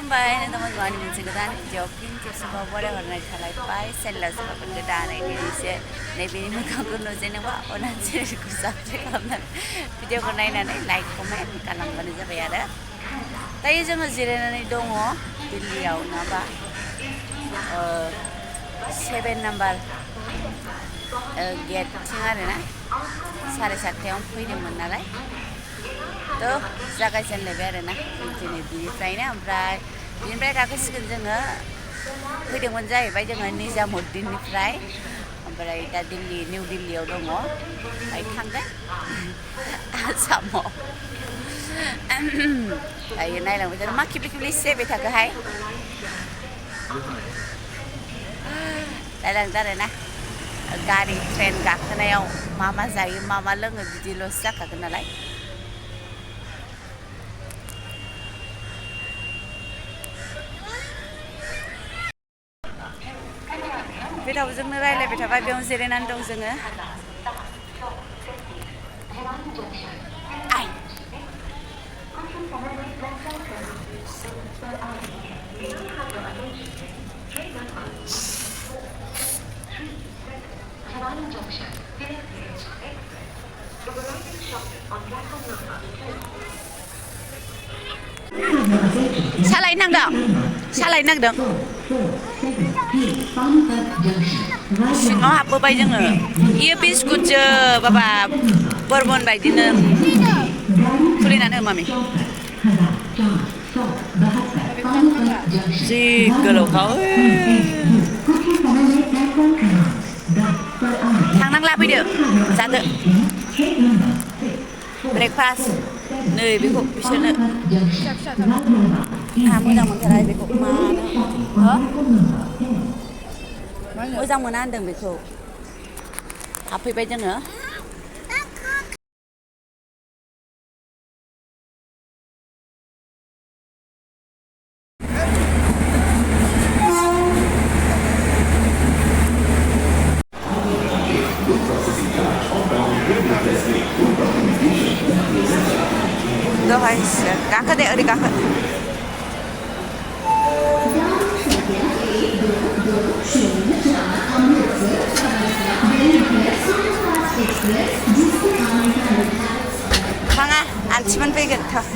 खुलुमबाय नोंथांमोन मानि मोनसे गोदान भिडिअ फिन खेबसेबाव बरायहरनाय थालायबाय चेनेलाव सोरबाफोर गोदानै एसे नैबेनि मोखांखौ नुजेनोबा अननानै चेनेलखौ साबस्क्राइब खालामनानै भिडिअखौ नायनानै लाइक कमेन्ट खालामबानो जाबाय आरो दायो जोङो जिरायनानै दङ दिल्लीयाव नङाबा 7 नाम्बार गेटथिं आरोना 7:30 फैदोंमोन नालाय थ' जागायजेनलायबाय आरोना दिनै बिनिफ्रायनो बिनिफ्राय गाखोसिगोन जोङो फैदोंमोन जाहैबाय जोङो निजामुद्दिननिफ्राय ओमफ्राय दा निउ दिल्लीयाव दङ ओमफ्राय थांगोन आसामाव दायो नायलांबाय थादों मा खेबले खेबले सेबाय थाखोहाय नायलांदों आरोना गारि ट्रेन गाखोनायाव मा जायो मा लोङो बिदिल'सो जाखागोन नालाय बे दाउजोंनो रायलायबाय थाबाय बेयावनो जिरायनानै दं जोङो सालायनांदों सिङाव हाबबोबाय जोङो इयो बिस्कुटसो बाबा बरबन बायदिनो खुलिनानै हो मामि जि गोलावखा थांनांला फैदो जादो ब्रेकफास्ट नै बेखौ बिसोरनो आंहा मोजां मोनथारा बेखौ मानो मोजां मोना होनदों बेखौ हाबफैबाय जोङो दहायसो गाखो दे ओरै गाखो थाङा आन्थिमोन फैगोन थ'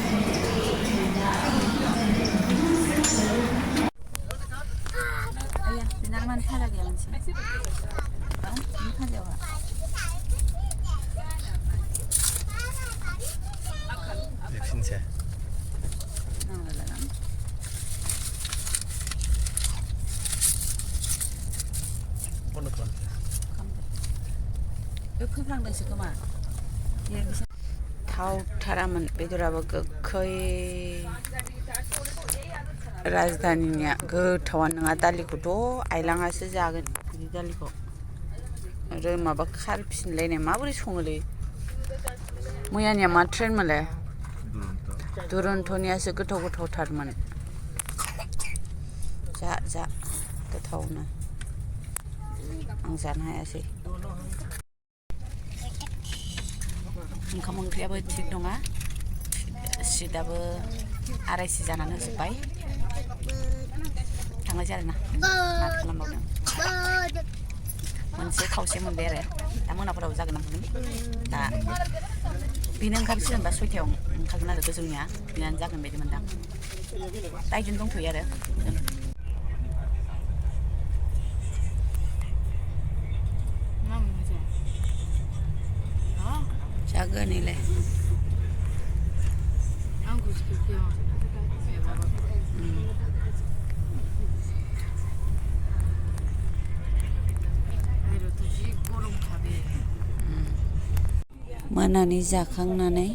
खोफ्रांदोंसो खोमा थावथारामोन बेदराबो गोखै राजधानिनिया गोथावानो नङा दालिखौथ' आइलाङासो जागोन बिदि दालिखौ आरो माबा खारफिनलायनाय माबोरै सङोलै मैयानिया मा ट्रेनमोनलाय दुरन्थ'नियासो गोथावथारमोन जा गोथावनो आं जानो हायासै ओंखाम ओंख्रियाबो थिग नङा सिटआबो 2:30 जानानै होजोब्बाय थांनाय जादों ना मा खालामबावदों मोनसे खावसे मोनबाय आरो दा मोनाफोराव जागोन ना दा बेनो ओंखारसिगोनबा 6टायाव ओंखारगोन आरो गोजौनिया बेनानो जागोन बायदि मोनदां दा बिदिनो दंथ'यो आरो जागोन इलाय मोनानि जाखांनानै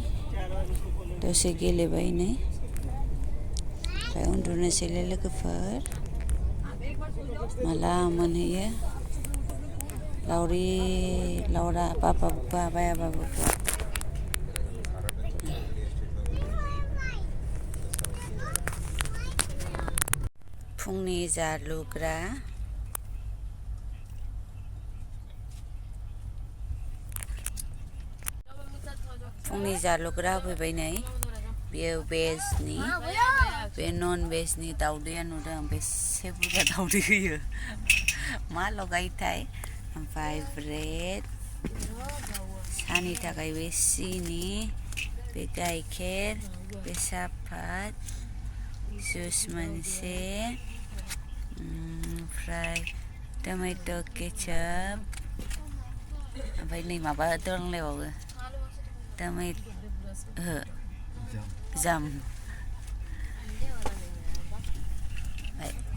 दसे गेलेबायनो ओमफ्राय उन्दुनोसैलाय लोगोफोर माला मोनहैयो लावरा बाबाबो फुंनि जालुग्रा होफैबाय नै बेयो वेजनि बे नन भेजनि दाउदैया नुदों बेसे बुरजा दाउदै होयो मा लगायोथाय ओमफ्राय ब्रेड साहानि थाखाय बे सिनि बे गाइखेर बे सापात जुस मोनसे ओमफ्राय टमेट' केचाप ओमफ्राय नै माबा दंलायबावो जाम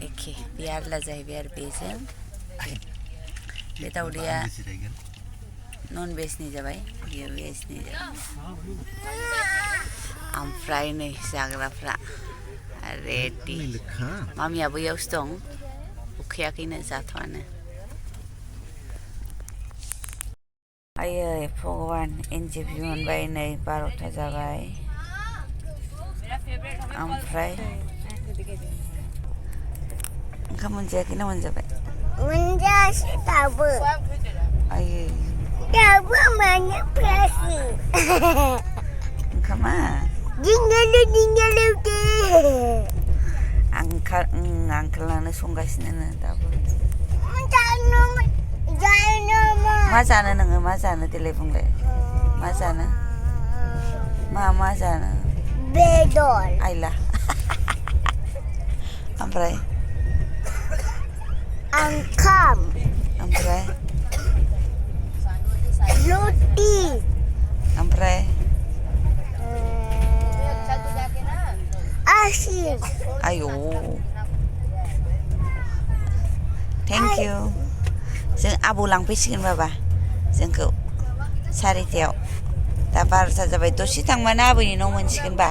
एखे बे आलदा जाहैबाय आरो बेजों बे दाउदैया नन भेजनि जाबाय बियो भेजनि जाबाय ओमफ्राय नै जाग्राफ्रा रेडि मामिया बैयावसो दं उखैयाखैनो जाथ'आनो आयै भगवान एनजेपि मोनबाय नै 12टा जाबाय ओमफ्राय ओंखाम मोनजायाखै ना मोनजाबाय मोनजायासै दाबो आयै दाबो मानो फैयासै ओंखामा दिंगालु दे आंखालानो संगासिनो दाबो मा जानो नोङो मा जानो देलाय बुंलाय मा जानो मा जानो बेदर आइला ओमफ्राय ओंखाम ओमफ्राय रुटि ओमफ्राय आसिन आयौ थेंक इउ जों आबौ लांफैसिगोन बाबा जोंखौ 4टायाव दा 12टा जाबाय दसे थांबानो आबैनि न' मोनसिगोनबा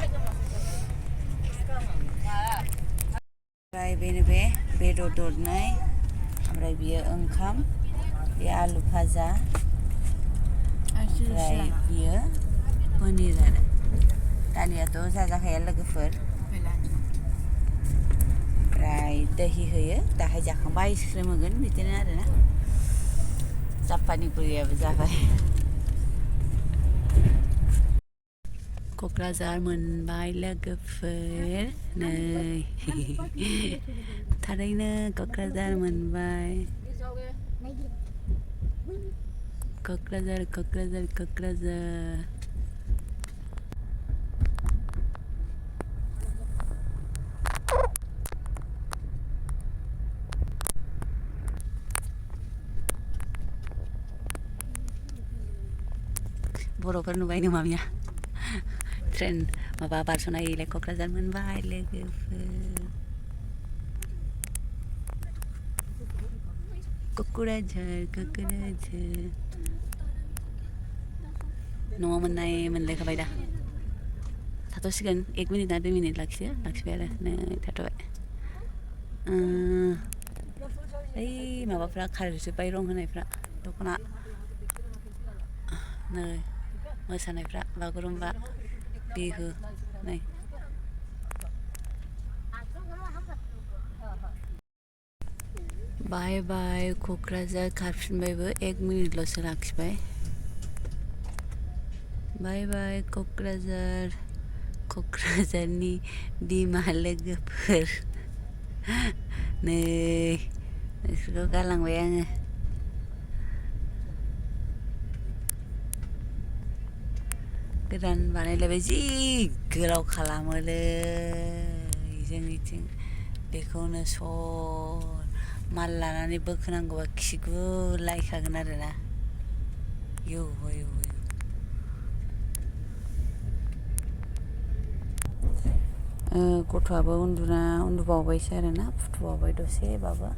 ओमफ्राय बेनो बे बेदर दरनै ओमफ्राय बियो ओंखाम बे आलु भाजा ओमफ्राय बियो पनिर आरो दालियाथ' जाजाखाया लोगोफोर ओमफ्राय दहि होयो दाहाय जाखांबा आइसक्रिम होगोन बिदिनो आरोना जापानि गुरियाबो जाबाय क'क्राझार मोनबाय लोगोफोर नै थारैनो क'क्राझार मोनबाय क'क्राझार बर'फोर नुबायनो मामिया ट्रेन माबा बारस'नायलाय क'क्राझार मोनबाय लोगोफोर क'क्राझार न'आव मोनलायखाबाय दा थाथ'सिगोन 1 मिनिट ना 2 मिनिट लाखिबाय आरो नै थाथ'बाय ओइ माबाफ्रा खारजोब्बाय रं होनायफ्रा दख'ना नै मोसानायफ्रा बागुरुम्बा बिहु नै बाय बाय क'क्राझार खारफिनबायबो 1 मिनिटल'सो लाखिबाय बाय बाय क'क्राझारनि बिमा लोगोफोर नै नोंसोरखौ गालांबाय आङो गोदान बानायलायबाय जि गोलाव खालामोलै जोंनिथिं बेखौनो माल लानानै बोखोनांगौबा खिगुलायखागोन आरोना गथ'आबो उन्दुबावबायसो आरोना फुथुबावबाय दसेबाबो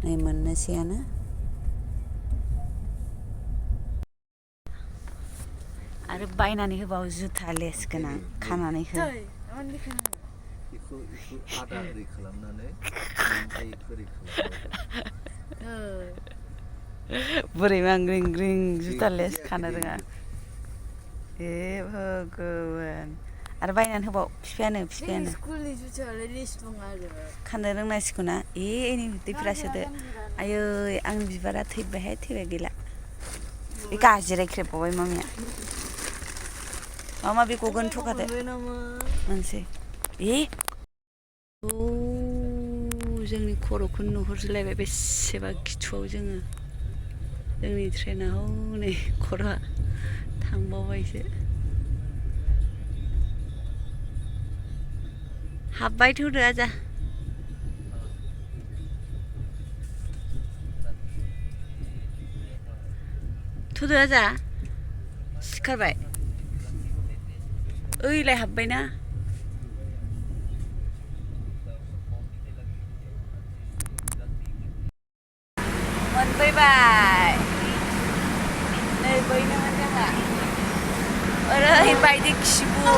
नै मोननोसैयानो आरो बायनानै होबाव जुथा लेस गोनां खानानै हो बोरैबा ग्रिं जुथा लेस खानो रोङा ए भगवान आरो बायनानै होबाव बिफायानो स्कुलनि जुथायालाय लेस दं आरो खानो रोंनांसिगौ ना एनि दैफ्रा सोदो आयै आंनि बिबारा थैबाय गैला बे गाज्रिरायख्रेबबावबाय मामिया माबा माबि गगोन थखादो मोनसै जोंनि खर'खौ नुहुरलायबाय बेसेबा गिथुआव जोङो जोंनि ट्रेना हनै खर'आ थांबावबायसो हाबबाय थौदो आजा थौदो आजा सिखारबाय ओइलाय हाबबायना मोनफैबाय नै बैनोमोन जोंहा ओरैबायदि खिबु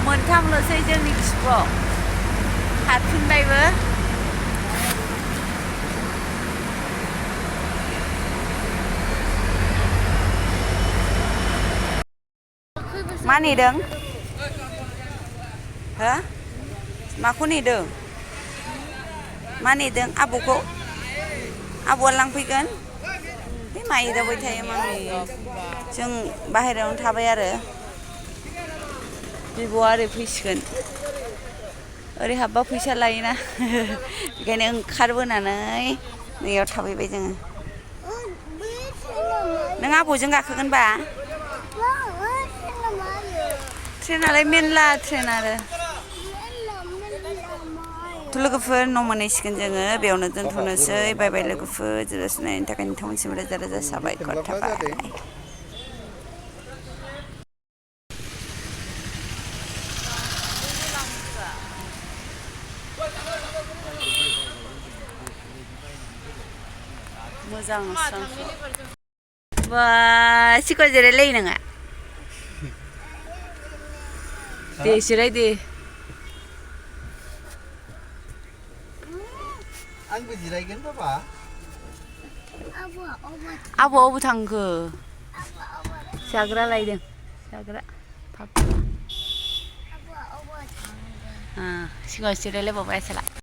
मोनथामल'सै जोंनि खिबुआव हाबफिनबायबो मा नेदों हो माखौ नेदों मा नेदों आबौखौ आबौआ लांफैगोन बे मा एदावबाय थायो मामि जों बाहेरायावनो थाबाय आरो बिब'आ ओरै फैसिगोन ओरै हाबबा फैसा लायोना बेखायनो ओंखारबोनानै नैयाव थाफैबाय जोङो नों आबौजों गाखोगोनबा ट्रेनालाय मेरला ट्रेन आरो लोगोफोर न' मोनहैसिगोन जोङो बेयावनो दोनथ'नोसै बाय बाय लोगोफोर जिरायस नायनायनि थाखाय नोंथांमोनसिम रोजा रोजा साबायखर थाबाय मोजां बा सिगां जिरायलायो नोङा दे जिराय दे आंबो जिरायगोन बाबा आबौआ अबाव थांखो जाग्रा लायदों जाग्रा सिगाङाव जिरायलायबावबाय आसोला